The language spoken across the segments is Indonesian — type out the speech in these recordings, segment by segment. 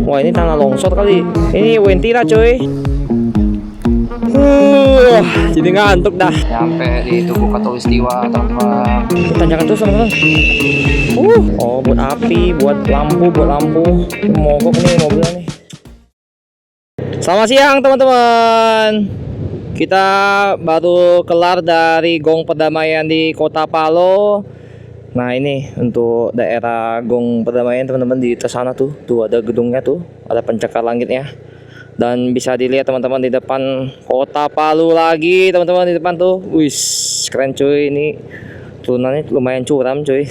Wah, ini tanah longsor kali. Ini Wentira coy. Jadi ngantuk dah. Nyampe di Tugu Katulistiwa teman-teman. Tanjakan terus teman-teman. Oh, buat api, buat lampu. Mogok nih mobilnya nih. Selamat siang teman-teman. Kita baru kelar dari Gong Perdamaian di Kota Palu. Nah, ini untuk daerah Gong Perdamaian teman-teman, di sana tuh ada gedungnya tuh, ada pencakar langitnya. Dan bisa dilihat teman-teman di depan Kota Palu lagi teman-teman, di depan tuh. Wih, keren cuy, ini turunannya lumayan curam cuy.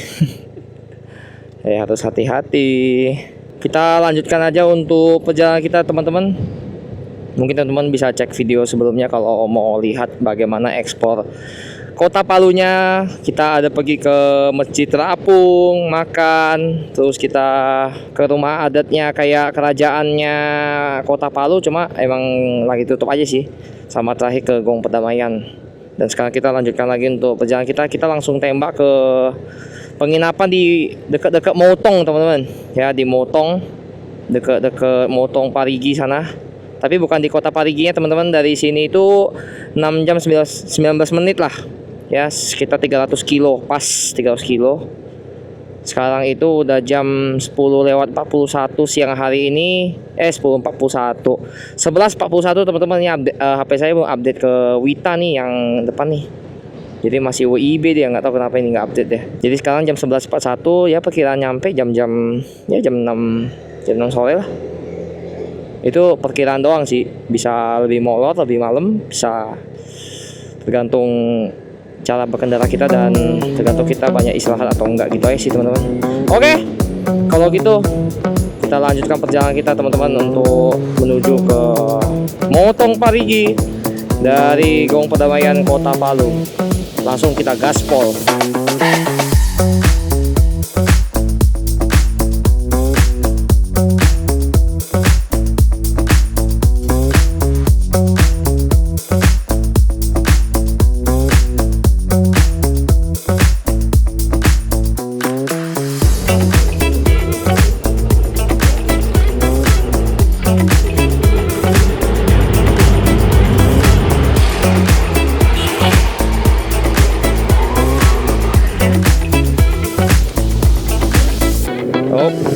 Harus hati-hati. Kita lanjutkan aja untuk perjalanan kita teman-teman. Mungkin teman-teman bisa cek video sebelumnya kalau mau lihat bagaimana ekspor Kota Palunya. Kita ada pergi ke Masjid Terapung, makan, terus kita ke rumah adatnya kayak kerajaannya Kota Palu, cuma emang lagi tutup aja sih. Sama terakhir ke Gong Perdamaian. Dan sekarang kita lanjutkan lagi untuk perjalanan kita. Kita langsung tembak ke penginapan di dekat-dekat Motong teman-teman. Ya, di Motong, dekat-dekat Motong Parigi sana. Tapi bukan di kota Pariginya teman-teman. Dari sini itu 6 jam 19 menit lah. Ya, sekitar 300 kilo, pas 300 kilo. Sekarang itu udah jam 10:41 siang hari ini. 10:41, 11:41 teman-teman. Ini update, HP saya mau update ke Wita nih yang depan nih. Jadi masih WIB dia, nggak tahu kenapa ini nggak update deh. Jadi sekarang jam 11:41 ya, perkiraan nyampe jam 6 sore lah. Itu perkiraan doang sih, bisa lebih molor, lebih malam, bisa tergantung cara berkendara kita dan tergantung kita banyak istirahat atau enggak gitu aja sih teman-teman. Oke, kalau gitu kita lanjutkan perjalanan kita teman-teman untuk menuju ke Motong Parigi dari Gong Perdamaian Kota Palu. Langsung kita gaspol.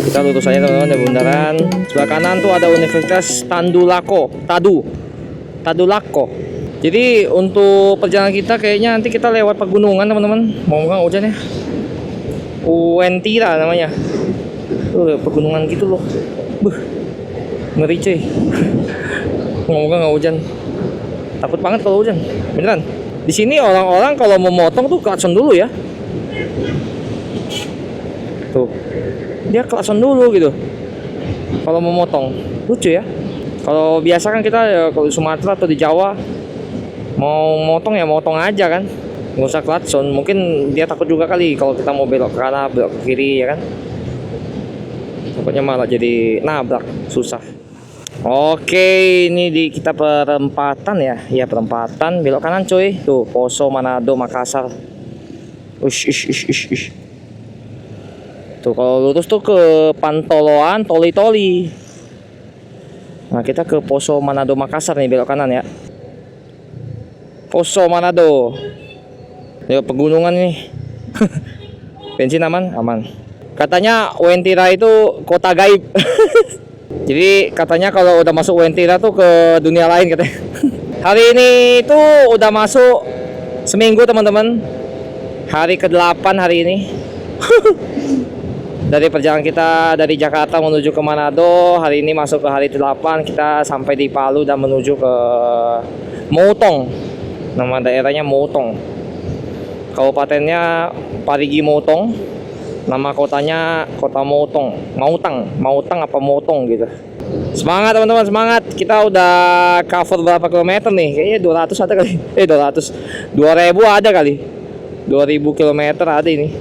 Kita lurus aja teman-teman dari bundaran. Sebelah kanan tuh ada Universitas Tadulako. Jadi untuk perjalanan kita kayaknya nanti kita lewat pegunungan teman-teman. Mau hujan ya. Wentira namanya. Tuh pegunungan gitu loh. Ngeri cuy. Moga nggak hujan. Takut banget kalau hujan. Beneran. Di sini orang-orang kalau mau motong tuh klakson dulu ya. Tuh. Dia klakson dulu gitu kalau mau motong. Lucu ya. Kalau biasa kan kita ya, kalau di Sumatera atau di Jawa mau motong ya motong aja kan, nggak usah klakson. Mungkin dia takut juga kali kalau kita mau belok ke kanan, belok ke kiri ya kan, takutnya malah jadi nabrak, susah. Oke, ini kita perempatan ya. Ya, perempatan, belok kanan coy. Tuh Poso Manado Makassar. Ush. Tuh kalau lurus tuh ke Pantoloan, Toli. Nah, kita ke Poso Manado Makassar nih, belok kanan ya. Poso Manado. Ya, pegunungan nih. Bensin aman. Katanya Wentira itu kota gaib. Jadi katanya kalau udah masuk Wentira tuh ke dunia lain katanya. Hari ini tuh udah masuk seminggu teman-teman. Hari ke-8 hari ini. Dari perjalanan kita dari Jakarta menuju ke Manado, hari ini masuk ke hari 8. Kita sampai di Palu dan menuju ke Motong. Nama daerahnya Motong. Kabupatennya Parigi Motong. Nama kotanya Kota Motong. Mautang apa Motong gitu. Semangat teman-teman, semangat. Kita udah cover berapa kilometer nih? Kayaknya 200 ada kali. 2000 ada kali. 2000 kilometer ada ini.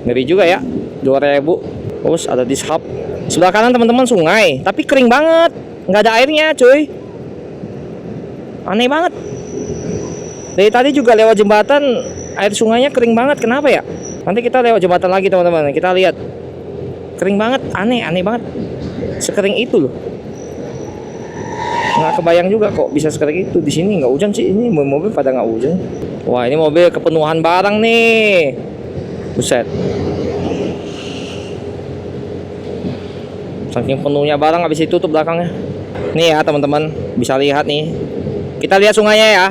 Ngeri juga ya, 2000. Terus ada dishub. Sebelah kanan teman-teman sungai, tapi kering banget, nggak ada airnya cuy. Aneh banget. Dari tadi juga lewat jembatan, air sungainya kering banget. Kenapa ya? Nanti kita lewat jembatan lagi teman-teman. Kita lihat Kering banget, aneh banget. Sekering itu loh. Nggak kebayang juga kok bisa sekering itu. Di sini nggak hujan sih, ini mobil pada nggak hujan. Wah, ini mobil kepenuhan barang nih. Buset. Saking penuhnya barang habis itu tutup belakangnya. Nih ya teman-teman, bisa lihat nih. Kita lihat sungainya ya.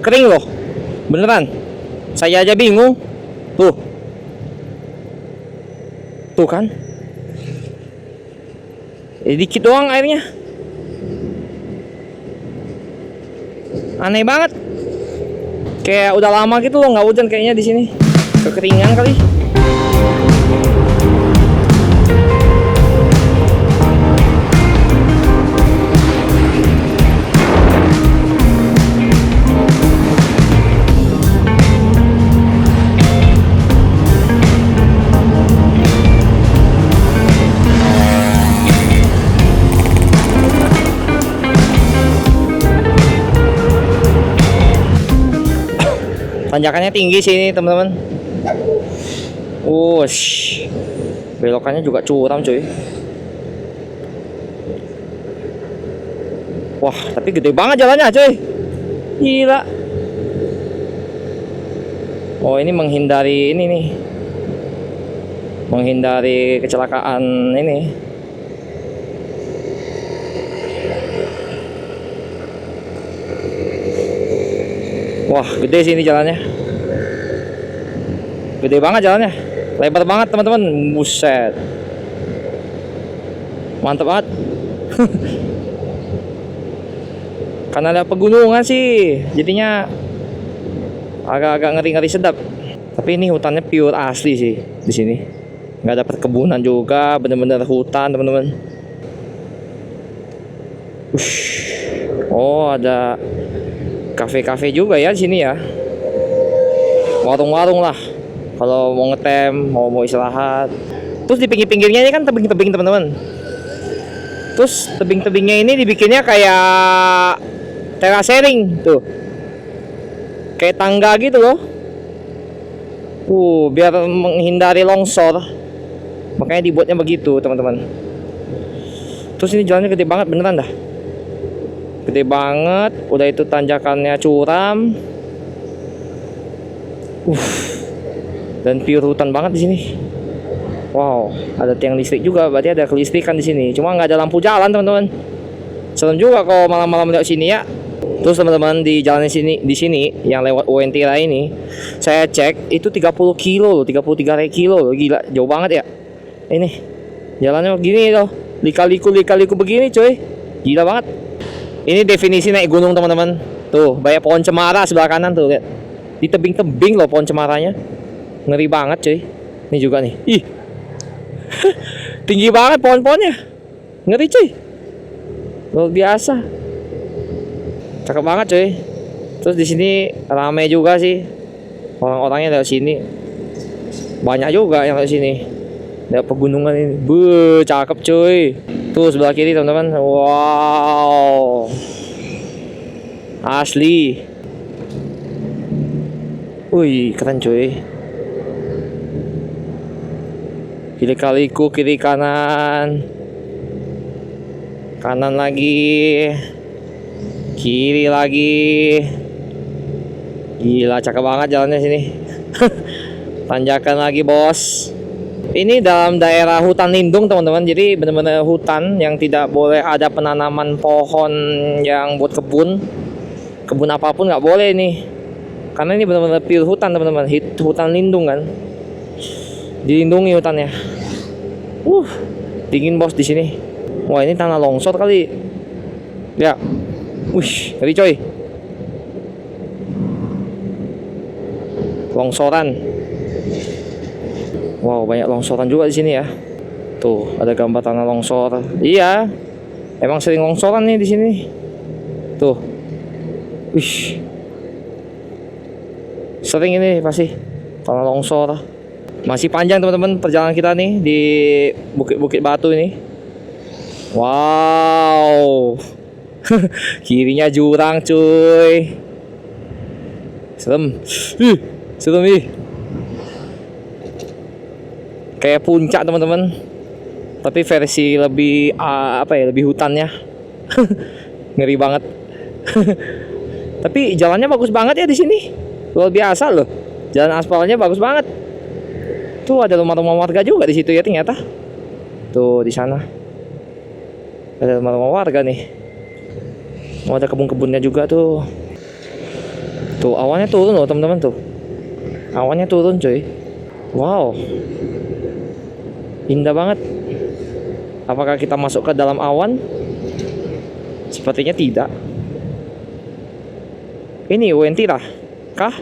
Kering loh. Beneran. Saya aja bingung. Tuh. Tuh kan. Dikit doang airnya. Aneh banget. Kayak udah lama gitu loh nggak hujan kayaknya di sini. Kekeringan kali. Tanjakannya tinggi sih ini teman-teman. Wush, belokannya juga curam cuy. Wah, tapi gede banget jalannya cuy. Gila. Oh, ini menghindari ini nih. Menghindari kecelakaan ini. Wah, gede sih ini jalannya. Gede banget jalannya. Lebar banget teman-teman. Buset. Mantap banget. Karena ada pegunungan sih, jadinya agak-agak ngeri-ngeri sedap. Tapi ini hutannya pure asli sih di sini. Nggak ada perkebunan juga, bener-bener hutan teman-teman. Oh, ada kafe-kafe juga ya di sini ya. Warung-warung lah. Kalau mau ngetem, mau istirahat. Terus di pinggir-pinggirnya ini kan tebing-tebing teman-teman. Terus tebing-tebingnya ini dibikinnya kayak terasering tuh. Kayak tangga gitu loh. Biar menghindari longsor. Makanya dibuatnya begitu, teman-teman. Terus ini jalannya gede banget beneran dah. Gede banget, udah itu tanjakannya curam. Dan pure hutan banget di sini. Wow, ada tiang listrik juga, berarti ada kelistrikan di sini. Cuma nggak ada lampu jalan, teman-teman. Serem juga kalau malam-malam lewat sini ya. Terus teman-teman di jalan di sini yang lewat Uentira ini, saya cek itu 30 kilo loh, 33 kilo loh. Gila, jauh banget ya. Ini jalannya begini loh. Lika-liku begini, coy. Gila banget. Ini definisi naik gunung teman-teman. Tuh, banyak pohon cemara sebelah kanan tuh, lihat. Di tebing-tebing loh pohon cemaranya. Ngeri banget, cuy. Ini juga nih. Ih. Tinggi banget pohon-pohonnya. Ngeri, cuy. Luar biasa. Cakep banget, cuy. Terus di sini ramai juga sih. Orang-orangnya dari sini. Banyak juga yang dari sini. Lihat pegunungan ini. Cakep, cuy. Tuh sebelah kiri teman-teman. Wow. Asli. Wih, keren cuy. Kali-kaliku kiri kanan. Kanan lagi. Kiri lagi. Gila, cakep banget jalannya sini. Tanjakan lagi, bos. Ini dalam daerah hutan lindung teman-teman. Jadi benar-benar hutan yang tidak boleh ada penanaman pohon yang buat kebun. Kebun apapun nggak boleh nih. Karena ini benar-benar pure hutan teman-teman. Hutan lindung kan. Dilindungi hutannya. Dingin bos di sini. Wah, ini tanah longsor kali. Ya. Ngeri coy. Longsoran. Wow, banyak longsoran juga di sini ya. Tuh, ada gambar tanah longsor. Iya. Emang sering longsoran nih di sini. Tuh. Sering ini pasti tanah longsor. Masih panjang teman-teman perjalanan kita nih di bukit-bukit batu ini. Wow. Kirinya jurang, cuy. Serem. Serem nih. Kayak puncak teman-teman. Tapi versi lebih apa ya, lebih hutannya. Ngeri banget. Tapi jalannya bagus banget ya di sini. Luar biasa loh. Jalan aspalnya bagus banget. Tuh ada rumah-rumah warga juga di situ ya ternyata. Tuh di sana. Ada rumah-rumah warga nih. Oh, ada kebun-kebunnya juga tuh. Tuh awannya turun loh teman-teman tuh. Awannya turun cuy. Wow. Indah banget. Apakah kita masuk ke dalam awan? Sepertinya tidak. Ini Wentira kah?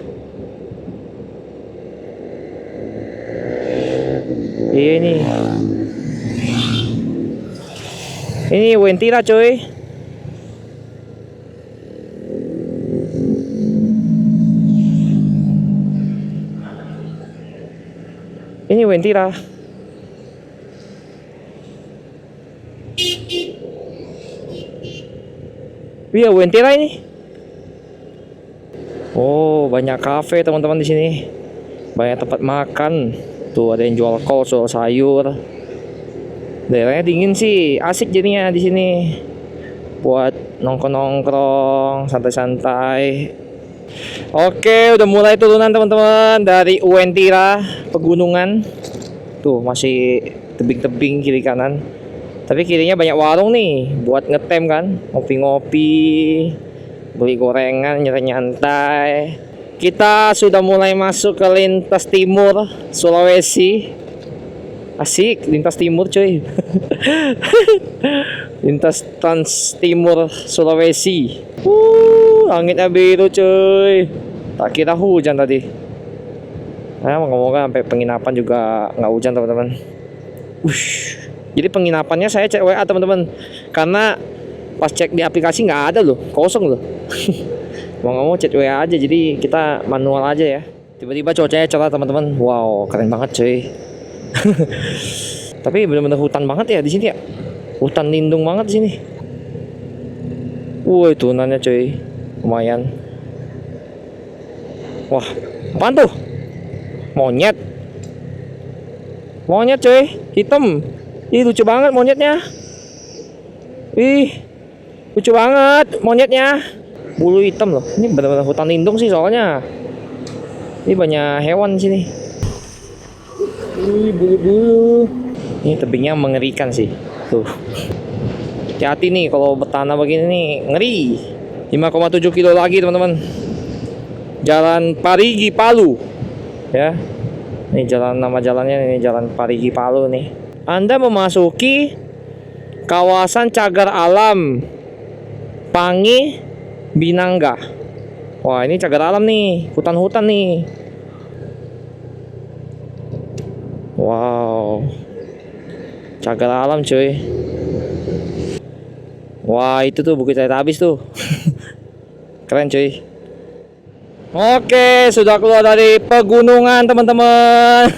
Iya ini. Ini Wentira coy. Ini Wentira. Iya Wentira ini. Oh, banyak kafe teman-teman di sini. Banyak tempat makan. Tuh ada yang jual kol, jual sayur. Daerahnya dingin sih, asik jadinya di sini. Buat nongkrong-nongkrong, santai-santai. Oke, udah mulai turunan teman-teman dari Uwentira, pegunungan. Tuh masih tebing-tebing kiri kanan. Tapi kirinya banyak warung nih buat ngetem kan, ngopi-ngopi, beli gorengan, nyantai. Kita sudah mulai masuk ke lintas timur Sulawesi. Asik, lintas timur cuy. Lintas Trans Timur Sulawesi. Langitnya biru cuy. Tak kira hujan tadi. Ngomong-ngomong sampai penginapan juga nggak hujan teman-teman. Jadi penginapannya saya cek WA teman-teman. Karena pas cek di aplikasi nggak ada loh, kosong loh. Mau ngomong chat WA aja, jadi kita manual aja ya. Tiba-tiba cuacanya cerah teman-teman. Wow, keren banget cuy. Tapi bener-bener hutan banget ya di sini ya. Hutan lindung banget di sini. Woi, turunannya cuy. Lumayan. Wah, apaan tuh? Monyet. Monyet cuy, hitam. Ih, lucu banget monyetnya. Ih, lucu banget monyetnya. Bulu hitam loh. Ini benar-benar hutan lindung sih soalnya. Ini banyak hewan di sini. Ih, bulu-bulu. Ini tebingnya mengerikan sih. Tuh. Hati-hati nih kalau bertanah begini nih, ngeri. 5,7 kilo lagi teman-teman. Jalan Parigi Palu. Ya. Ini jalan, nama jalannya ini Jalan Parigi Palu nih. Anda memasuki kawasan cagar alam Pangi Binangga. Wah, ini cagar alam nih, hutan-hutan nih. Wow, cagar alam cuy. Wah, itu tuh Bukit Teletabis tuh. Keren cuy. Oke, sudah keluar dari pegunungan teman-teman.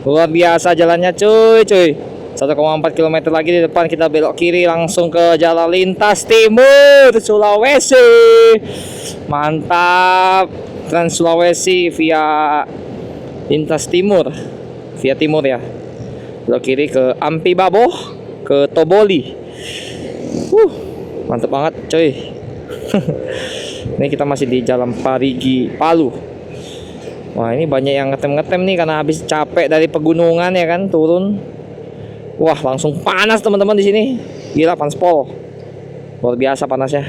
Luar biasa jalannya cuy. 1,4 km lagi di depan kita belok kiri langsung ke jalan lintas timur Sulawesi. Mantap. Trans Sulawesi via lintas timur. Via timur ya. Belok kiri ke Ampi Baboh, ke Toboli. Mantap banget cuy. Ini kita masih di Jalan Parigi Palu. Wah, ini banyak yang ngetem-ngetem nih karena habis capek dari pegunungan ya kan, turun. Wah, langsung panas teman-teman di sini. Gila, panas pol. Luar biasa panasnya.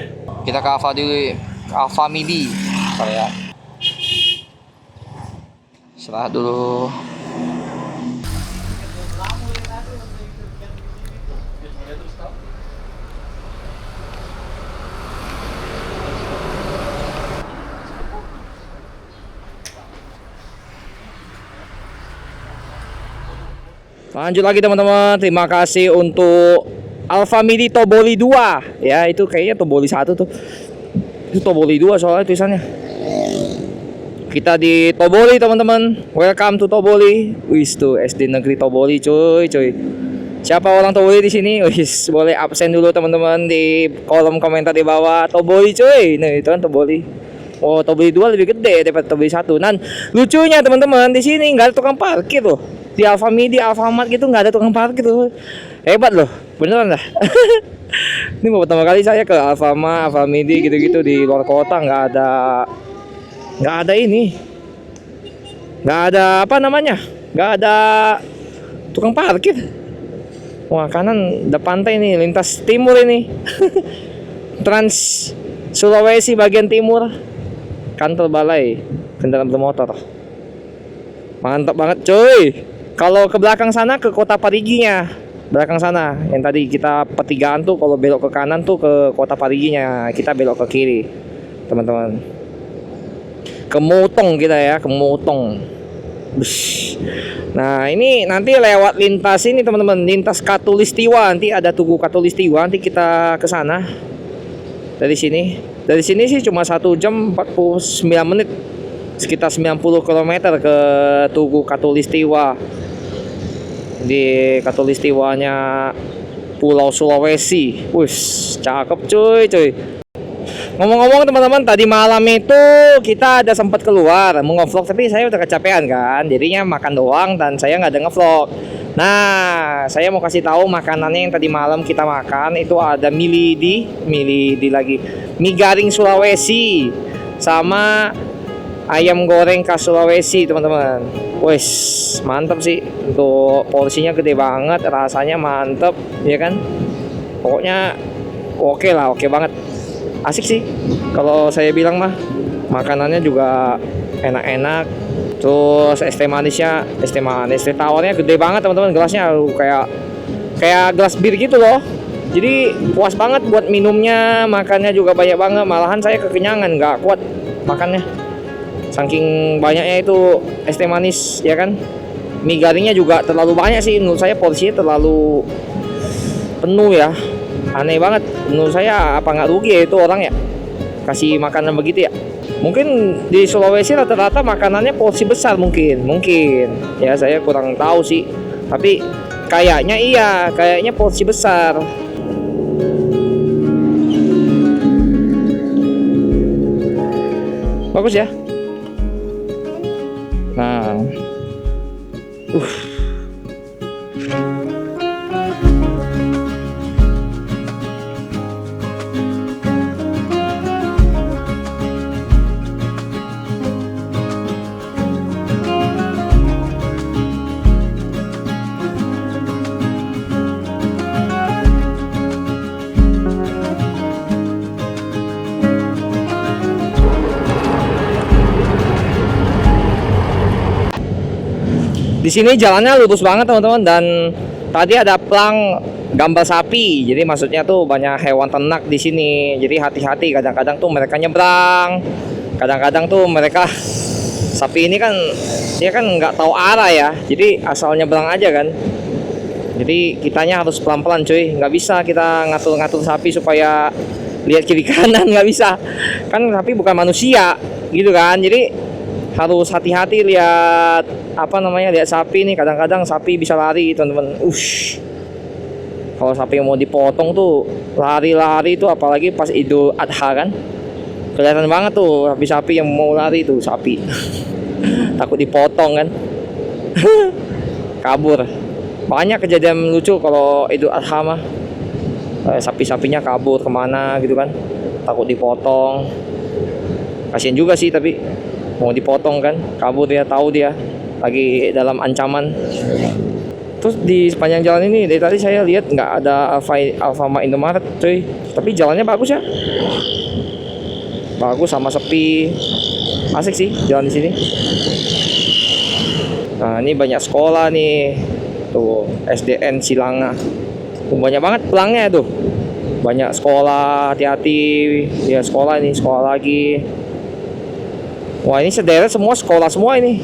Kita ke Alfa dulu, ke Alfa Midi. Bentar ya. Istirahat dulu. Lanjut lagi teman-teman. Terima kasih untuk Alfa Midi Toboli 2. Ya, itu kayaknya Toboli 1 tuh. Itu Toboli 2 soalnya tulisannya. Kita di Toboli teman-teman. Welcome to Toboli. Wis tuh SD Negeri Toboli cuy. Siapa orang Toboli di sini? Wis, boleh absen dulu teman-teman di kolom komentar di bawah. Toboli cuy. Nah, itu kan Toboli. Oh, Toboli 2 lebih gede daripada Toboli 1. Dan lucunya teman-teman, di sini nggak ada tukang parkir loh. Di Alfamidi, Alfamart gitu nggak ada tukang parkir tuh. Hebat loh, beneran dah. Ini mau pertama kali saya ke Alfamart, Alfamidi gitu-gitu di luar kota nggak ada ini, nggak ada apa namanya, nggak ada tukang parkir. Wah, kanan ada pantai nih, lintas timur ini. Trans Sulawesi bagian timur. Kantor balai kendaraan bermotor. Mantap banget cuy. Kalau ke belakang sana ke kota Pariginya. Belakang sana yang tadi kita pertigaan tuh, kalau belok ke kanan tuh ke kota Pariginya, kita belok ke kiri, teman-teman. Ke Motong kita ya, ke Motong. Bush. Nah, ini nanti lewat lintas ini teman-teman, lintas Katulistiwa. Nanti ada Tugu Katulistiwa, nanti kita ke sana. Dari sini sih cuma 1 jam 49 menit, sekitar 90 km ke Tugu Katulistiwa. Di Katulistiwanya Pulau Sulawesi. Wih, cakep cuy. Ngomong-ngomong teman-teman, tadi malam itu kita ada sempat keluar mau nge-vlog, tapi saya udah kecapean kan, jadinya makan doang dan saya nggak ada nge-vlog. Nah, saya mau kasih tahu makanannya yang tadi malam kita makan itu ada mie lagi, mie garing Sulawesi, sama ayam goreng khas Sulawesi teman-teman. Wes, mantap sih, untuk porsinya gede banget, rasanya mantep, ya kan? Pokoknya oke lah, oke banget. Asik sih kalau saya bilang mah. Makanannya juga enak-enak. Terus es teh manisnya, es teh tawarnya gede banget teman-teman, gelasnya kayak gelas bir gitu loh. Jadi puas banget buat minumnya, makannya juga banyak banget. Malahan saya kekenyangan, nggak kuat makannya. Saking banyaknya itu es teh manis, ya kan. Mie garingnya juga terlalu banyak sih, menurut saya porsinya terlalu penuh ya. Aneh banget menurut saya, apa nggak rugi ya itu orang ya kasih makanan begitu ya. Mungkin di Sulawesi rata-rata makanannya porsi besar, mungkin ya, saya kurang tahu sih, tapi kayaknya porsi besar. Bagus ya. Nah, di sini jalannya lurus banget teman-teman, dan tadi ada plang gambar sapi. Jadi maksudnya tuh banyak hewan ternak di sini. Jadi hati-hati, kadang-kadang tuh mereka nyebrang. Kadang-kadang tuh mereka, sapi ini kan dia kan nggak tahu arah ya. Jadi asal nyebrang aja kan. Jadi kitanya harus pelan-pelan cuy. Nggak bisa kita ngatur-ngatur sapi supaya lihat kiri kanan, nggak bisa. Kan sapi bukan manusia gitu kan. Jadi harus hati-hati lihat lihat sapi nih. Kadang-kadang sapi bisa lari teman-teman. Kalau sapi mau dipotong tuh lari-lari tuh, apalagi pas Idul Adha kan, kelihatan banget tuh sapi yang mau lari tuh sapi. Takut dipotong kan. Kabur. Banyak kejadian lucu kalau Idul Adha mah. Sapi-sapinya kabur kemana gitu kan, takut dipotong. Kasian juga sih, tapi mau dipotong kan, kabur dia, tahu dia lagi dalam ancaman. Terus di sepanjang jalan ini dari tadi saya lihat nggak ada Alfamart, Indomaret cuy, tapi jalannya bagus ya, bagus sama sepi, asik sih jalan di sini. Nah, ini banyak sekolah nih tuh, SDN Silanga tuh, banyak banget pelangnya tuh, banyak sekolah. Hati-hati ya, sekolah ini, sekolah lagi. Wah, ini sederet semua sekolah semua ini.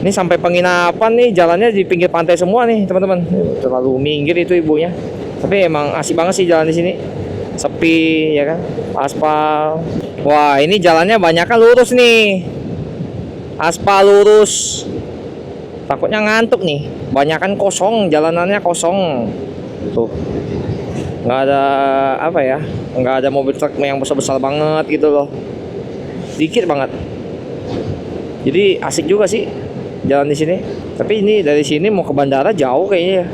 Ini sampai penginapan nih, jalannya di pinggir pantai semua nih, teman-teman. Terlalu minggir itu ibunya. Tapi emang asik banget sih jalan di sini. Sepi ya kan, aspal. Wah, ini jalannya banyak kan lurus nih. Aspal lurus. Takutnya ngantuk nih. Banyakan kosong, jalanannya kosong. Tuh. Nggak ada nggak ada mobil truk yang besar-besar banget gitu loh. Dikit banget. Jadi asik juga sih jalan di sini. Tapi ini dari sini mau ke bandara jauh kayaknya ya.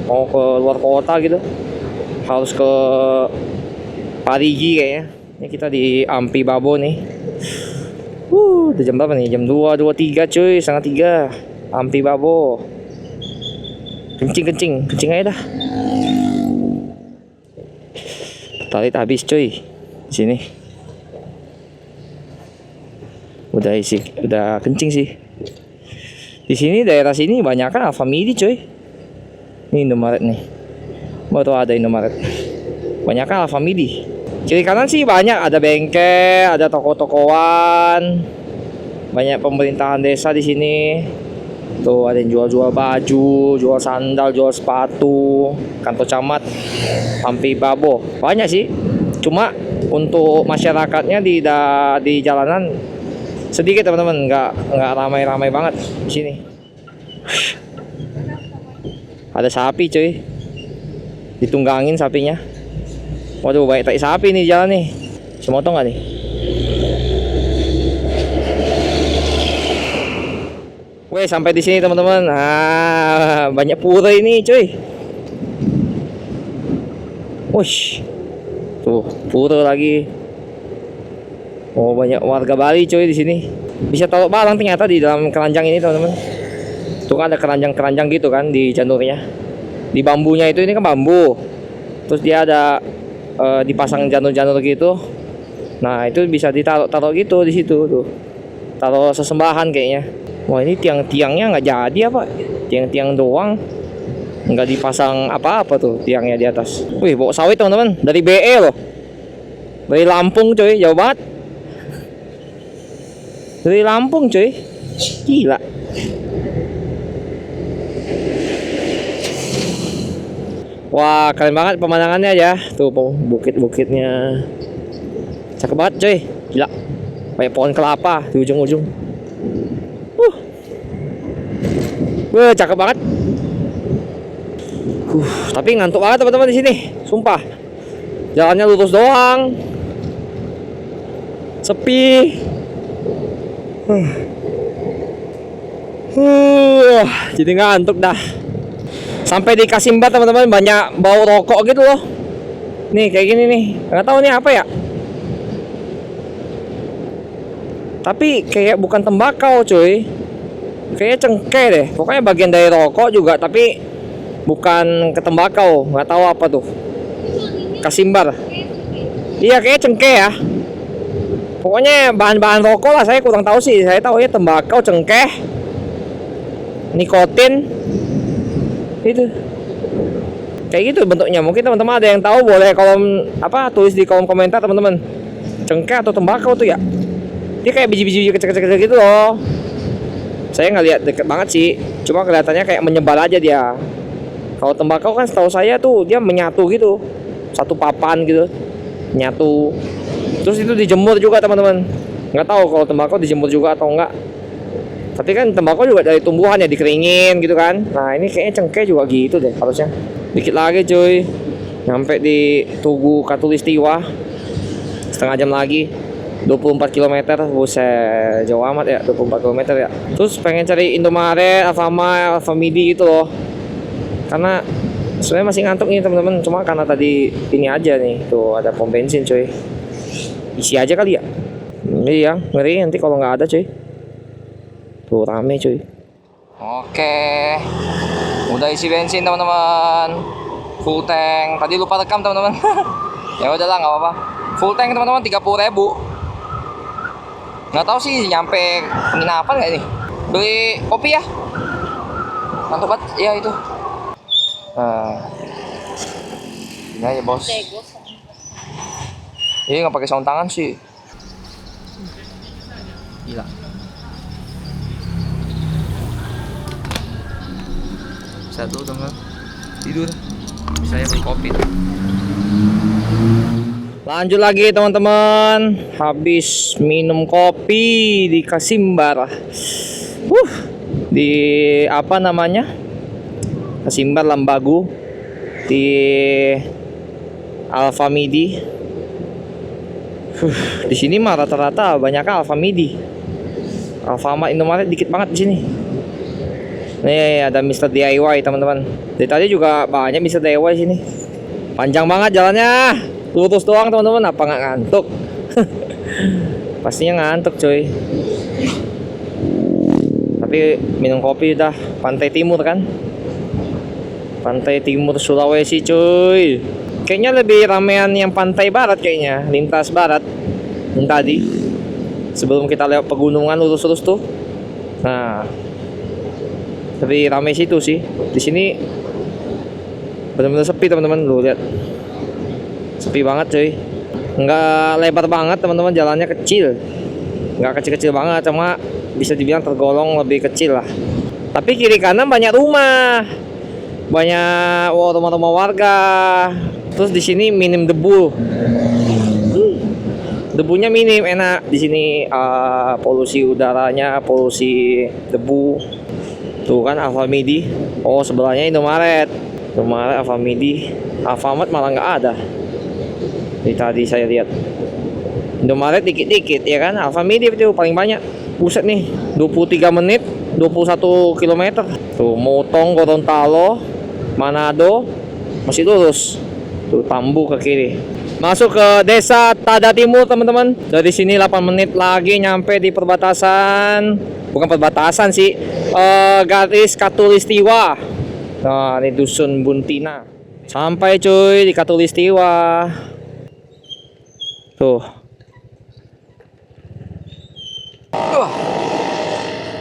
Mau ke luar kota gitu. Harus ke Parigi kayaknya. Ini kita di Ampi Babo nih. Udah jam berapa nih? Jam 2.23 cuy, setengah 3. Ampi Babo. Kencing aja dah. Tarik habis cuy. Di sini. Udah kencing sih. Di sini daerah sini banyak kan Alfamidi cuy. Ini Indomaret nih. Baru ada Indomaret. Banyak kan Alfamidi. Kiri kanan sih banyak, ada bengkel, ada toko-tokoan. Banyak pemerintahan desa di sini. Tuh ada yang jual-jual baju, jual sandal, jual sepatu. Kantor camat Ampi Babo. Banyak sih. Cuma untuk masyarakatnya di jalanan sedikit teman-teman, nggak ramai-ramai banget di sini. Ada sapi cuy, ditunggangin sapinya. Waduh, banyak tai sapi nih di jalan nih. Semotong nggak nih? Weh, sampai di sini teman-teman. Nah, banyak pura ini cuy. Wush, tuh pura lagi. Oh, banyak warga Bali cuy di sini. Bisa taruh barang ternyata di dalam keranjang ini teman-teman. Tuh kan ada keranjang-keranjang gitu kan di janurnya. Di bambunya itu, ini kan bambu. Terus dia ada dipasang janur-janur gitu. Nah, itu bisa ditaruh gitu di situ tuh. Taruh sesembahan kayaknya. Wah, ini tiang-tiangnya nggak jadi apa? Tiang-tiang doang. Nggak dipasang apa-apa tuh tiangnya di atas. Wih, bawa sawit teman-teman. Dari BE loh. Dari Lampung cuy, jauh banget. Dari Lampung cuy. Gila. Wah, keren banget pemandangannya ya. Tuh bukit-bukitnya. Cakep banget cuy. Gila. Kayak pohon kelapa di ujung-ujung. Wah, cakep banget. Tapi ngantuk banget teman-teman di sini. Sumpah. Jalannya lurus doang. Sepi. Jadi ngantuk dah. Sampai di Kasimbar teman-teman banyak bau rokok gitu loh. Nih kayak gini nih. Nggak tahu nih apa ya. Tapi kayak bukan tembakau cuy. Kayaknya cengkeh deh. Pokoknya bagian dari rokok juga, tapi bukan ke tembakau. Nggak tahu apa tuh. Kasimbar. Iya kayaknya cengkeh ya. Pokoknya bahan-bahan rokok lah, saya kurang tahu sih. Saya tahu ya tembakau, cengkeh, nikotin. Itu kayak gitu bentuknya. Mungkin teman-teman ada yang tahu, boleh tulis di kolom komentar teman-teman. Cengkeh atau tembakau tuh ya. Dia kayak biji-biji kecil-kecil gitu loh. Saya nggak lihat deket banget sih. Cuma kelihatannya kayak menyebar aja dia. Kalau tembakau kan setahu saya tuh dia menyatu gitu. Satu papan gitu. Nyatu. Terus itu dijemur juga teman-teman. Nggak tahu kalau tembakau dijemur juga atau enggak. Tapi kan tembakau juga dari tumbuhan ya, dikeringin gitu kan. Nah ini kayaknya cengkeh juga gitu deh harusnya. Dikit lagi cuy. Nyampe di Tugu Katulistiwa. Setengah jam lagi. 24 km. Buset, jauh amat ya 24 km ya. Terus pengen cari Indomaret, Alfamart, Alfamidi gitu loh. Karena sebenarnya masih ngantuk nih teman-teman. Cuma karena tadi ini aja nih. Tuh ada pom bensin cuy. Isi aja kali ya. Iya, ngeri nanti kalau nggak ada cuy. Tuh rame cuy. Oke, udah isi bensin teman-teman. Full tank. Tadi lupa rekam teman-teman. Ya udahlah nggak apa-apa. Full tank teman-teman 30.000. Nggak tahu sih nyampe penginapan nggak ini. Beli kopi ya. Mantap banget. Ya itu. Ini aja bos. Iya nggak pakai sarung tangan sih. Gila. Satu teman tidur. Saya beli kopi. Lanjut lagi teman-teman. Habis minum kopi di Kasimbar. Di apa namanya? Kasimbar Lambagu. Di Alfamidi. Di sini mah rata-rata banyak Alfamidi. Alfamart, Indomaret dikit banget di sini. Nih ada Mr. DIY teman-teman. Dari tadi juga banyak Mr. DIY sini. Panjang banget jalannya. Lurus doang teman-teman. Apa nggak ngantuk? Pastinya ngantuk coy. Tapi minum kopi udah. Pantai Timur kan? Pantai Timur Sulawesi cuy. Kayaknya lebih ramean yang pantai barat kayaknya. Lintas barat yang tadi. Sebelum kita lewat pegunungan lurus-lurus tuh. Nah, lebih ramai situ sih. Di sini benar-benar sepi teman-teman. Lu lihat, sepi banget cuy. Nggak lebar banget teman-teman, jalannya kecil. Nggak kecil-kecil banget, cuma bisa dibilang tergolong lebih kecil lah. Tapi kiri kanan banyak rumah, banyak rumah-rumah warga. Terus di sini minim debu. Debunya minim, enak di sini. Polusi udaranya, polusi debu. Tuh kan Alfamidi. Oh sebelahnya Indomaret. Indomaret, Alfamidi. Alfamart malah nggak ada. Ini tadi saya lihat. Indomaret dikit-dikit ya kan. Alfamidi itu paling banyak. Buset nih, 23 menit, 21 km. Tuh Motong, Gorontalo, Manado masih lurus. Tuh Tambu ke kiri. Masuk ke Desa Tada Timur teman-teman. Dari sini 8 menit lagi nyampe di perbatasan. Bukan perbatasan sih, garis Katulistiwa. Nah ini Dusun Buntina. Sampai cuy di Katulistiwa. Tuh.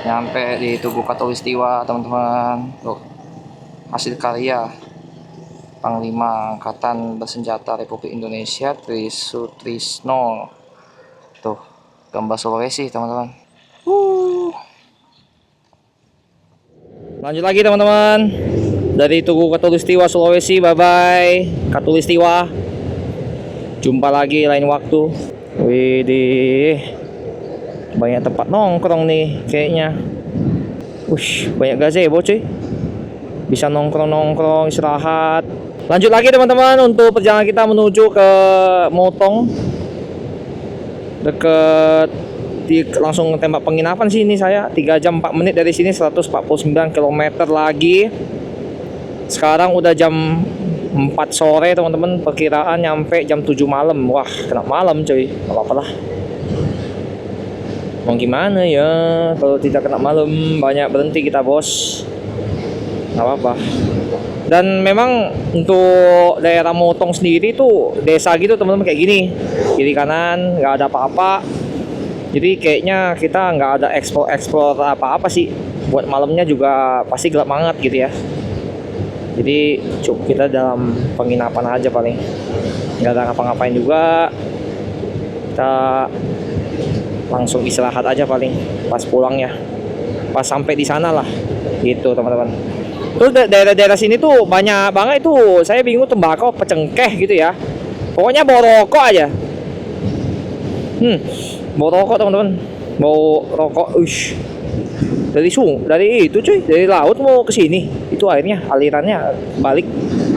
Nyampe di Tugu Katulistiwa teman-teman. Tuh, hasil karya Panglima Angkatan Bersenjata Republik Indonesia Trisutrisno. Tuh, gambar Sulawesi teman-teman. Lanjut lagi teman-teman. Dari Tugu Katulistiwa Sulawesi, bye bye Katulistiwa. Jumpa lagi lain waktu. Widih, banyak tempat nongkrong nih kayaknya. Banyak gazebo cuy. Bisa nongkrong-nongkrong, istirahat. Lanjut lagi teman-teman untuk perjalanan kita menuju ke Motong. Deket langsung tembak penginapan sih ini saya. 3 jam 4 menit dari sini, 149 km lagi. Sekarang udah jam 4 sore teman-teman. Perkiraan nyampe jam 7 malam. Wah, kena malam cuy. Gak apa-apa lah. Mau gimana ya kalau tidak kena malam, banyak berhenti kita bos. Gak apa-apa. Dan memang untuk daerah Motong sendiri tuh desa gitu teman-teman kayak gini. Kiri kanan nggak ada apa-apa. Jadi kayaknya kita nggak ada explore apa-apa sih. Buat malamnya juga pasti gelap banget gitu ya. Jadi cukup kita dalam penginapan aja paling. Nggak ada ngapa-ngapain juga. Kita langsung istirahat aja paling pas pulangnya. Pas sampai di sana lah. Gitu teman-teman. Terus daerah-daerah sini tuh banyak banget itu. Saya bingung tembakau, pecengkeh gitu ya. Pokoknya bawa rokok aja. Bawa rokok teman-teman. Bawa rokok. Dari itu cuy, dari laut mau ke sini. Itu airnya, alirannya balik.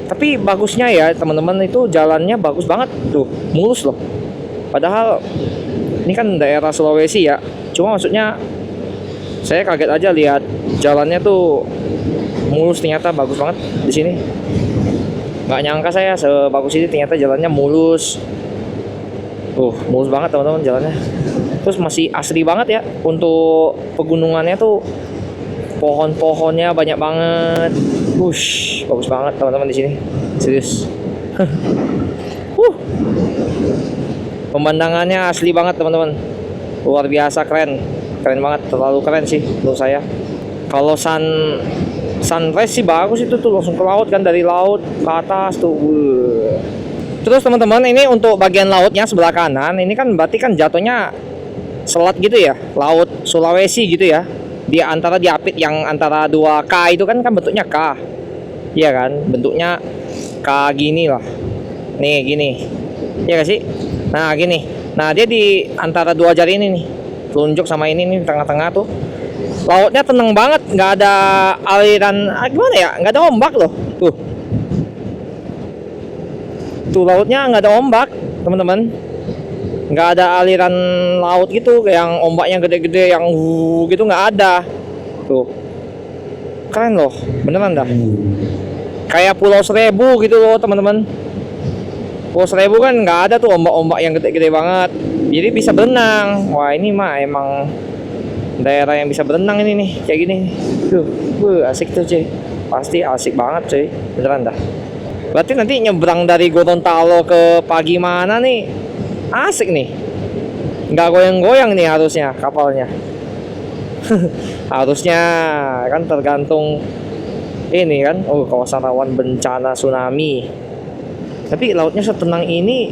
Tapi bagusnya ya teman-teman, itu jalannya bagus banget tuh, mulus loh. Padahal ini kan daerah Sulawesi ya. Cuma maksudnya saya kaget aja lihat jalannya tuh mulus, ternyata bagus banget di sini. Nggak nyangka saya sebagus ini, ternyata jalannya mulus. Mulus banget teman-teman jalannya. Terus masih asli banget ya. Untuk pegunungannya tuh pohon-pohonnya banyak banget. Bagus banget teman-teman di sini. Serius. Pemandangannya asli banget teman-teman. Luar biasa keren. Keren banget, terlalu keren sih menurut saya. Kalau sunrise sih bagus itu tuh, langsung ke laut kan, dari laut ke atas tuh. Terus teman-teman, ini untuk bagian lautnya sebelah kanan, ini kan berarti kan jatuhnya selat gitu ya, laut Sulawesi gitu ya. Dia antara diapit yang antara 2 K itu kan bentuknya K. Iya kan, bentuknya K gini lah. Nih gini. Iya gak sih? Nah gini. Nah dia di antara 2 jari ini nih. Telunjuk sama ini nih, tengah-tengah tuh. Lautnya tenang banget, nggak ada aliran gimana ya, nggak ada ombak loh. Tuh lautnya nggak ada ombak teman-teman, nggak ada aliran laut gitu kayak yang ombaknya gede-gede yang gitu, nggak ada. Tuh keren loh, beneran dah. Kayak Pulau Seribu gitu loh teman-teman. Pulau Seribu kan nggak ada tuh ombak-ombak yang gede-gede banget, jadi bisa berenang. Wah ini mah emang daerah yang bisa berenang ini nih, kayak gini. Tuh, asik tuh cuy, pasti asik banget cuy, beneran dah. Berarti nanti nyebrang dari Gorontalo ke Pagi mana nih, asik nih, nggak goyang-goyang nih harusnya kapalnya. Harusnya kan tergantung ini kan, oh kawasan rawan bencana tsunami. Tapi lautnya setenang ini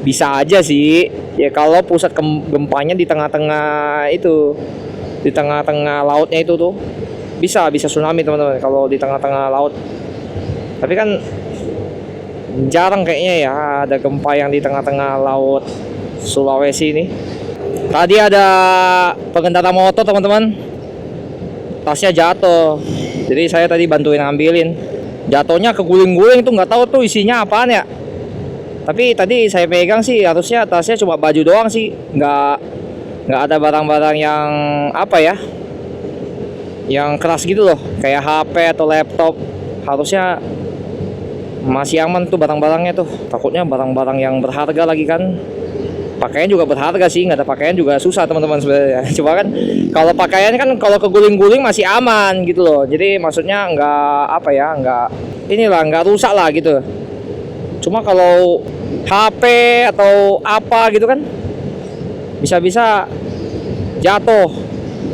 bisa aja sih ya kalau pusat gempanya di tengah-tengah itu, di tengah-tengah lautnya itu tuh bisa tsunami teman-teman kalau di tengah-tengah laut. Tapi kan jarang kayaknya ya ada gempa yang di tengah-tengah laut Sulawesi ini. Tadi ada pengendara motor teman-teman, tasnya jatuh, jadi saya tadi bantuin ngambilin. Jatuhnya keguling-guling tuh, nggak tahu tuh isinya apaan ya. Tapi tadi saya pegang sih harusnya tasnya cuma baju doang sih, nggak ada barang-barang yang apa ya, yang keras gitu loh, kayak HP atau laptop. Harusnya masih aman tuh barang-barangnya tuh. Takutnya barang-barang yang berharga lagi kan. Pakaian juga berharga sih, nggak ada pakaian juga susah teman-teman sebenarnya. Coba kan kalau pakaian kan kalau keguling-guling masih aman gitu loh. Jadi maksudnya nggak apa ya, nggak rusak lah gitu. Cuma kalau HP atau apa gitu kan bisa-bisa jatuh,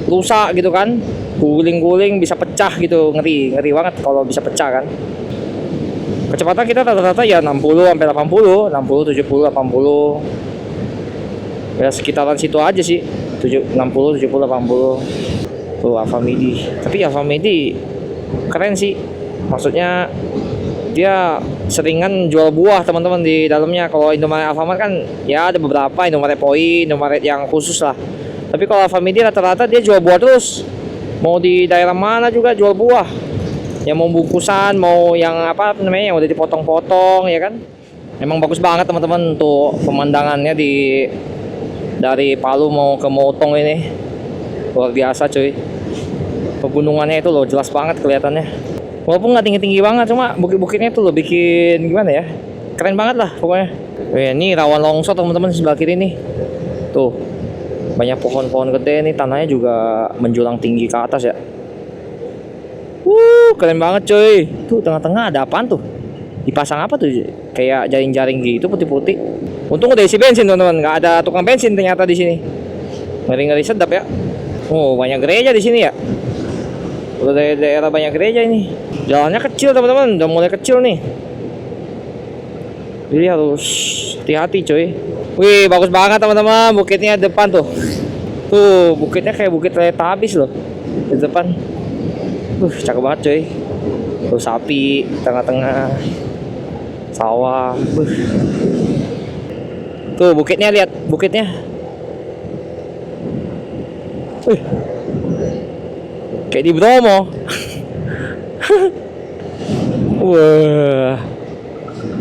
rusak gitu kan, guling-guling bisa pecah gitu, ngeri banget kalau bisa pecah kan. Kecepatan kita rata-rata ya 60 sampai 80, 60, 70, 80. Ya sekitaran situ aja sih, 60, 70, 80. Tuh Alfamidi. Tapi Alfamidi keren sih, maksudnya dia seringan jual buah teman-teman di dalamnya. Kalau Indomaret Alfamart kan ya ada beberapa, Indomaret Point, Indomaret yang khusus lah. Tapi kalau Alfamidi rata-rata dia jual buah terus, mau di daerah mana juga jual buah. Yang mau bungkusan, mau yang apa namanya, yang udah dipotong-potong ya kan. Emang bagus banget teman-teman tuh pemandangannya dari Palu mau ke Motong ini, luar biasa cuy. Pegunungannya itu loh jelas banget kelihatannya, walaupun nggak tinggi-tinggi banget, cuma bukit-bukitnya itu loh bikin gimana ya, keren banget lah pokoknya. Ini rawan longsor teman-teman sebelah kiri nih, tuh banyak pohon-pohon gede nih, tanahnya juga menjulang tinggi ke atas ya. Keren banget cuy. Tuh tengah-tengah ada apaan tuh, dipasang apa tuh, kayak jaring-jaring gitu putih-putih. Untung udah isi bensin teman-teman, nggak ada tukang bensin ternyata di sini. Ngeri-ngeri sedap ya. Oh banyak gereja di sini ya. Udah dari daerah banyak gereja ini. Jalannya kecil teman-teman, udah mulai kecil nih. Jadi harus hati-hati cuy. Wih bagus banget teman-teman, bukitnya depan tuh. Tuh bukitnya kayak bukit Teletabis loh di depan. Cakep banget cuy. Tuh sapi tengah-tengah sawah. Tuh bukitnya, lihat bukitnya. Kayak di Bromo. Wah,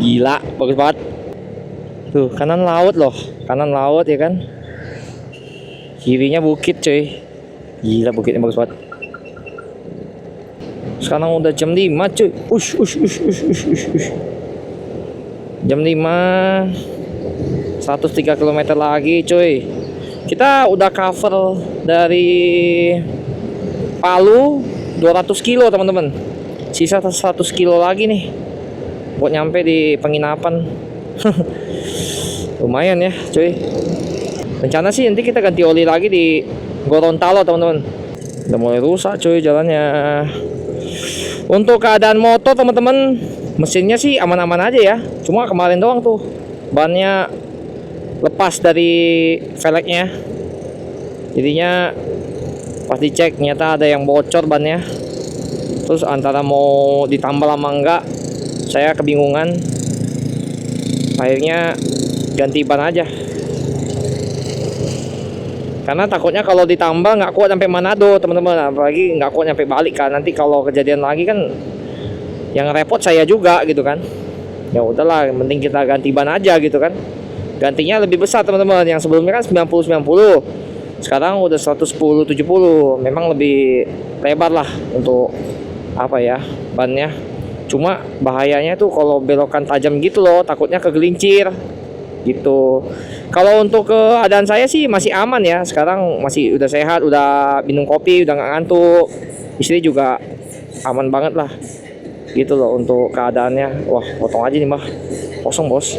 gila, bagus banget. Tuh kanan laut loh, kanan laut ya kan. Kirinya bukit cuy. Gila bukitnya bagus banget. Sekarang udah jam 5 cuy. Jam 5. 103 km lagi cuy. Kita udah cover dari Palu 200 kilo teman-teman. Sisa 100 kilo lagi nih buat nyampe di penginapan. Lumayan ya cuy. Rencana sih nanti kita ganti oli lagi di Gorontalo teman-teman. Udah mulai rusak cuy jalannya. Untuk keadaan motor teman-teman, mesinnya sih aman-aman aja ya. Cuma kemarin doang tuh bannya lepas dari velgnya, jadinya pas dicek ternyata ada yang bocor bannya. Terus antara mau ditambal sama enggak, saya kebingungan. Akhirnya ganti ban aja, karena takutnya kalau ditambal nggak kuat sampai Manado teman-teman, apalagi nggak kuat sampai balik kan. Nanti kalau kejadian lagi kan yang repot saya juga gitu kan. Ya udahlah, penting kita ganti ban aja gitu kan. Gantinya lebih besar teman-teman, yang sebelumnya kan 90-90, Sekarang udah 110/70. Memang lebih lebar lah untuk apa ya, bannya. Cuma bahayanya tuh kalau belokan tajam gitu loh, takutnya kegelincir gitu. Kalau untuk keadaan saya sih masih aman ya. Sekarang masih udah sehat, udah minum kopi, udah nggak ngantuk. Istri juga aman banget lah gitu loh untuk keadaannya. Wah, potong aja nih mah, kosong bos.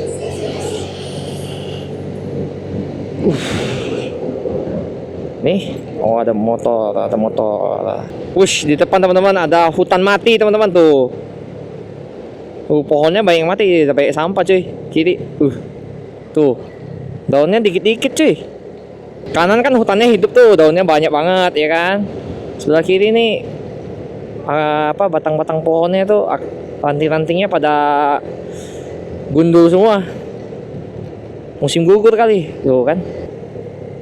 Nih, oh ada motor, ada motor. Wush, di depan teman-teman ada hutan mati teman-teman tuh. Pohonnya banyak yang mati, banyak sampah cuy. Kiri, tuh, daunnya dikit-dikit cuy. Kanan kan hutannya hidup tuh, daunnya banyak banget ya kan. Sebelah kiri nih, apa batang-batang pohonnya tuh, ranting-rantingnya pada gundul semua. Musim gugur kali, tuh kan.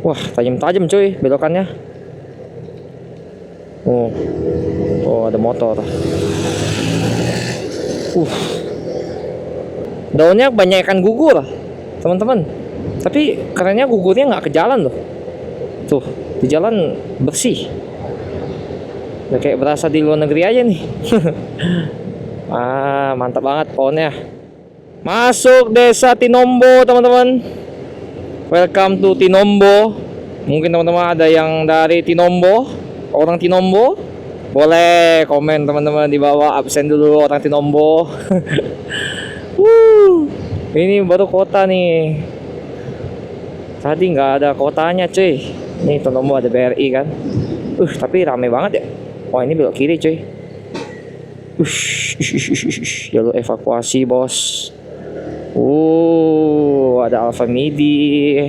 Wah, tajam-tajam cuy belokannya. Oh ada motor. Daunnya kebanyakan gugur, teman-teman. Tapi kerennya gugurnya nggak ke jalan loh. Tuh, di jalan bersih. Udah kayak berasa di luar negeri aja nih. Mantap banget pohonnya. Masuk desa Tinombo, teman-teman. Welcome to Tinombo. Mungkin teman-teman ada yang dari Tinombo, orang Tinombo. Boleh komen teman-teman di bawah, absen dulu orang Tinombo. Ini baru kota nih. Tadi nggak ada kotanya cuy. Nih Tinombo ada BRI kan. Tapi rame banget ya. Wah ini belok kiri cuy. Jalur evakuasi bos. Ada Alfa Midi.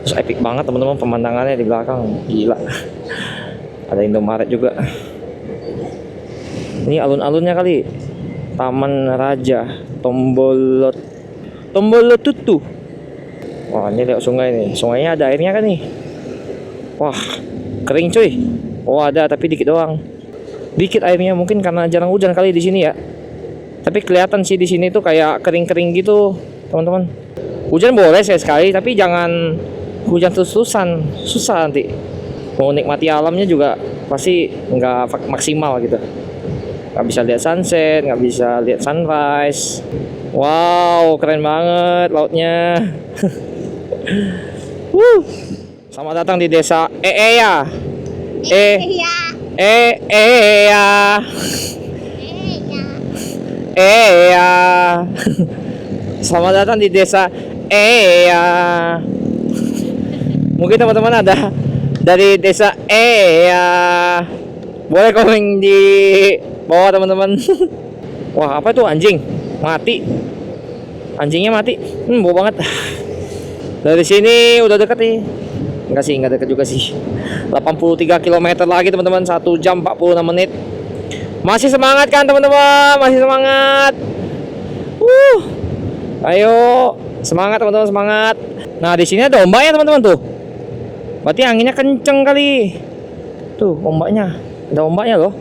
Terus epic banget teman-teman pemandangannya di belakang, gila. Ada Indomaret juga. Ini alun-alunnya kali. Taman Raja Tombolotutu. Wah ini lihat sungai nih. Sungainya ada airnya kan nih. Wah kering cuy. Oh ada tapi dikit doang. Dikit airnya, mungkin karena jarang hujan kali di sini ya. Tapi kelihatan sih di sini tuh kayak kering-kering gitu, teman-teman. Hujan boleh sekali, tapi jangan hujan terus-terusan, susah nanti. Mau nikmati alamnya juga pasti nggak maksimal gitu. Nggak bisa lihat sunset, nggak bisa lihat sunrise. Wow, keren banget lautnya. Selamat datang di desa Eeya. Selamat datang di desa Eya. Mungkin teman-teman ada dari desa Eya. Boleh komen di bawah teman-teman. Wah apa tuh anjing? Mati. Anjingnya mati. Bau banget. Dari sini udah deket nih. Enggak deket juga sih. 83 km lagi teman-teman, 1 jam 46 menit. Masih semangat kan teman-teman? Masih semangat. Ayo, semangat teman-teman, semangat. Nah, di sini ada ombaknya teman-teman tuh. Berarti anginnya kenceng kali. Tuh, ombaknya. Ada ombaknya loh.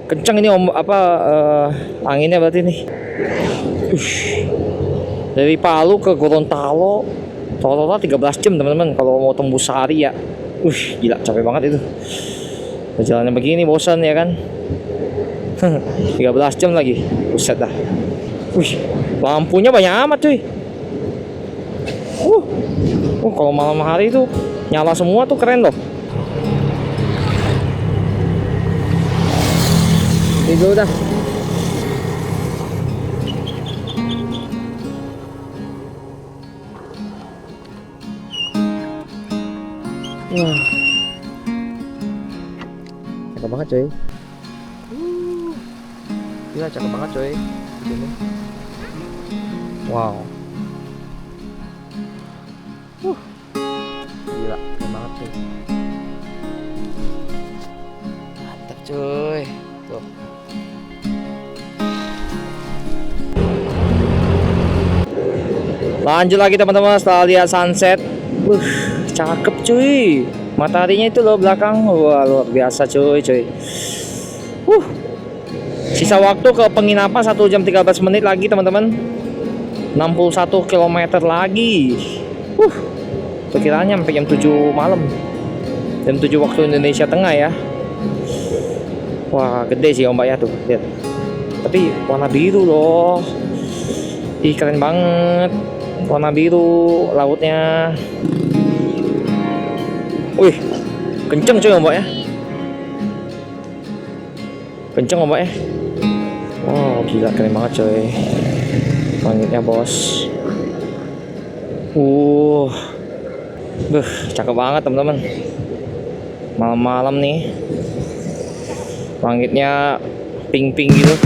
Kenceng ini anginnya berarti nih. Dari Palu ke Gorontalo total 13 jam teman-teman kalau mau tembus sehari ya. Gila capek banget itu. Perjalanan begini bosan ya kan. 13 jam lagi. Buset dah. Lampunya banyak amat cuy. Kalau malam hari itu nyala semua tuh, keren loh. Itu udah. Cakep banget coy. Gila cakep banget coy. Ini. Wow. Gila, keren banget coy. Mantap coy. Tuh. Lanjut lagi teman-teman setelah lihat sunset. Cakep cuy. Mataharinya itu loh belakang. Wah, luar biasa cuy. Sisa waktu ke penginapan 1 jam 13 menit lagi teman-teman. 61 km lagi. Perkiraannya sampai jam 7 malam. Jam 7 waktu Indonesia Tengah ya. Wah, gede sih ombaknya tuh, lihat. Tapi warna biru loh. Ih, keren banget. Warna biru lautnya. Wih, kenceng coy ombaknya. Kenceng ombaknya. Wow, gila, keren banget coy. Langitnya bos. Cakep banget teman-teman. Malam-malam nih, langitnya pink-pink gitu.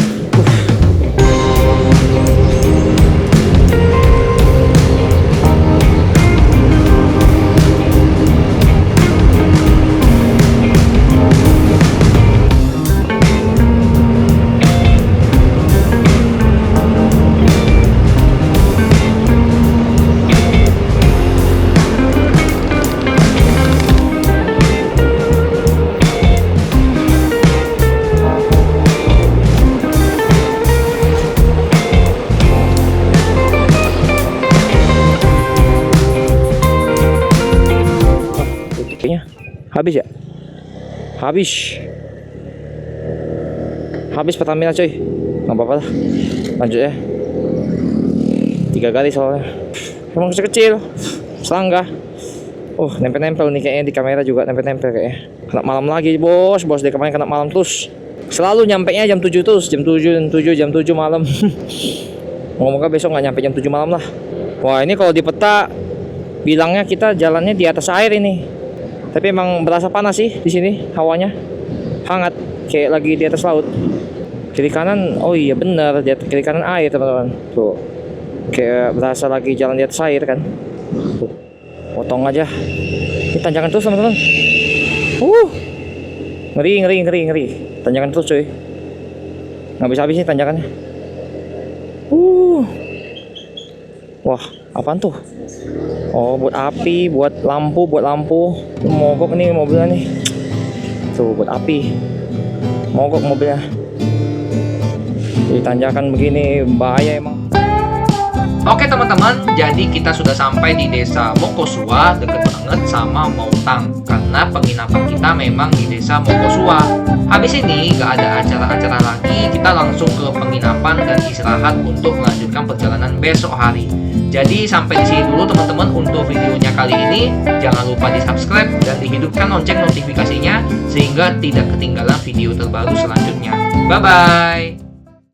Habis ya? Habis Pertamina coy. Nggak apa-apa lah, lanjut ya. 3 kali soalnya. Emang kecil-kecil selangga. Nempel-nempel nih kayaknya di kamera juga, nempel-nempel kayaknya. Kena malam lagi bos dari kemarin kena malam terus. Selalu nyampe nya jam 7 terus, jam 7 malam. Moga-moga besok nggak nyampe jam 7 malam lah. Wah, ini kalau di peta bilangnya kita jalannya di atas air ini. Tapi emang berasa panas sih di sini, hawanya hangat kayak lagi di atas laut. Kiri kanan, oh iya bener, kiri kanan air teman-teman. Tuh, kayak berasa lagi jalan di atas air kan. Tuh, potong aja. Ini tanjakan terus teman-teman. Ngeri. Tanjakan terus cuy. Nggak bisa habis nih tanjakannya. Wah, apaan tuh? Oh, buat api, buat lampu. Mogok nih mobilnya nih. Tuh, buat api. Mogok mobilnya. Di tanjakan begini bahaya emang. Oke teman-teman, jadi kita sudah sampai di desa Mokosua, deket banget sama Mautang. Karena penginapan kita memang di desa Mokosua. Habis ini gak ada acara-acara lagi, kita langsung ke penginapan dan istirahat untuk melanjutkan perjalanan besok hari. Jadi sampai di sini dulu teman-teman untuk videonya kali ini. Jangan lupa di subscribe dan dihidupkan lonceng notifikasinya sehingga tidak ketinggalan video terbaru selanjutnya. Bye-bye!